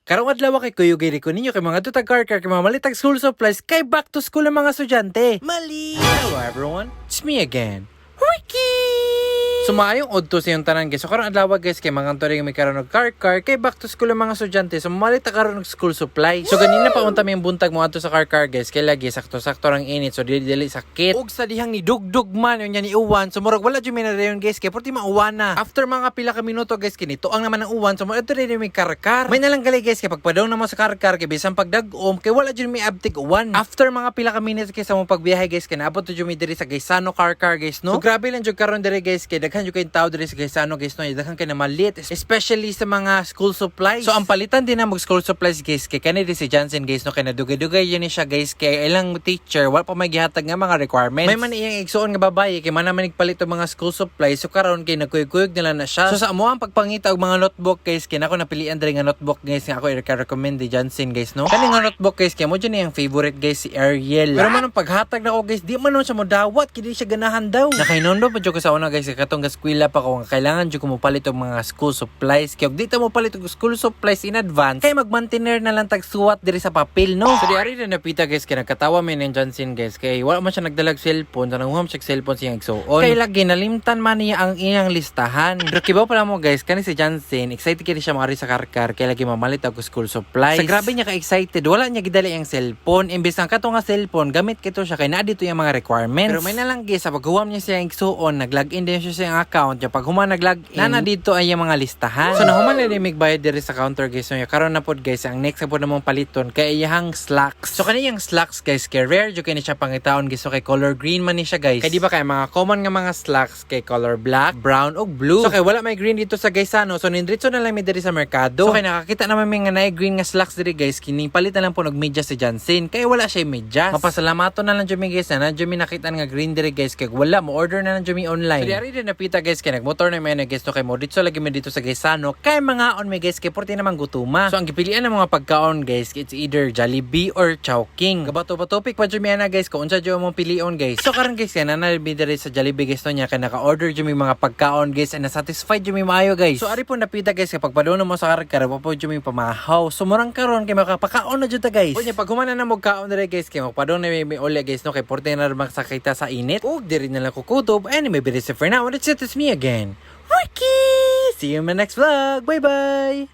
Karong adlaw kay kuyo giri ko ninyo kay mga tutag car kay mga malitag school supplies kay back to school ang mga estudyante. Mali! Hello everyone, it's me again, Ricky! Sumayong odto sa yung tanan guys. So karon adlaw guys kay mga turing may karon og car kay back to school ang mga estudyante. So malita karon og school supply. So ganina pa unta may buntag mo adto sa car guys kay lagi sakto-sakto rang init so dili sakit. Og sa dihang ni dugdug man unya ni uwan. So murag wala jud mi na dayon guys kay porti mauwan na. After mga pila ka minuto guys kini tuang naman ang uwan. So mo adto rin may car. May nalang gali guys kay pagpadaw na mo sa car kay bisan pagdag-om kay wala jud mi abtik uwan. After mga pila ka minutes kay sa mo pagbiyahe guys kay naabot jud mi diri sa Gaisano car guys no. So grabe lang jud karon diri guys kay daghan jud kay tao diri sa Gaisano guys no. Daghan kay na malit especially sa mga school supplies. So ang palitan din na mag school supplies guys kay kanidi si Johnson guys no kay nadugay-dugay yun siya guys kay ilang teacher wala pa may gihatag nga mga requirements. May man iyang igsuon nga babae kay man naman nagpalit og mga school supplies so karon kay nagkuyog-kuyog nila na siya. So sa amo ang pagpangita og mga notebook guys kay nako napilian diri nga notebook guys nga ako i-recommend di Johnson guys no. Kani nga notebook guys kay mo dyan yung favorite guys si Ariel. Pero man ang paghatag nako guys di man siya mo dawat kay di siya ganahan daw. Nakainon pa jud ko sa una guys kay katong eskwela pa ko nga kailangan jud ko mo palit og mga school supplies kay og dito mo palit og school supplies in advance kay mag-maintainer na lang tag suwat diri sa papel no. So di ari na napita guys kay nagkatawa mi ni Johnson guys kay wala man siya nagdalag cellphone so nanguham siya cellphone siyang igsuon. Kay lagi nalimtan man niya ang iyang listahan. Pero kibaw pala mo guys kani si Johnson excited kay siya maari sa karkar kay lagi mamalit og school supplies. Sa grabe niya ka excited wala niya gidali ang cellphone imbes ang kato nga cellphone gamit kito siya kay naa dito yung mga requirements. Pero may nalang guys sa paghuwam niya siyang igsuon nag-login din siya sa iyang account niya pag human nag-login na dito ay yung mga listahan. So nahuman na rin magbayad diri sa counter guys. So karon na pod guys ang next na pod namong paliton kay iyang slacks. So kaniyang slacks guys kay rare jud kay ni siya pangitaon guys. So kay color green man ni siya guys. Kay di ba kay mga common nga mga slacks kay color black, brown ug blue. So kay wala may green dito sa Gaisano. So nindritso na lang mi diri sa merkado. So kay nakakita naman mi nga naay green nga slacks diri guys. Kini palit na lang po og medyas si Johnson kay wala siya medyas. Mapasalamaton na lang jud mi guys na jud mi nakita nga green diri guys kay wala mo order na lang jud mi online. So di ari din napita guys kay nagmotor na may guys no kay mo dito lagi mi dito sa Gaisano kay mga on may guys kay porti naman gutuma. So ang gipilian ng mga pagkaon guys it's either Jollibee or Chowking. Gabato-bato topic pa jud mi ana guys kung unsa jud mo pilion guys. So karon guys kay nanalbi diri sa Jollibee guys no nya kay naka-order jud mi mga pagkaon guys and na-satisfied jud mi maayo guys. So ari po napita guys kay pagpadon mo sa karkar po jud mi pamahaw. So murang karon kay makapakaon na jud ta guys. Unya pag humana na mo kaon diri guys kay magpadon na mi uli guys no kay porti na magsakita sa init. Ug diri na lang kukutob and may biri for now. It's me again, Ricky! See you in my next vlog. Bye-bye!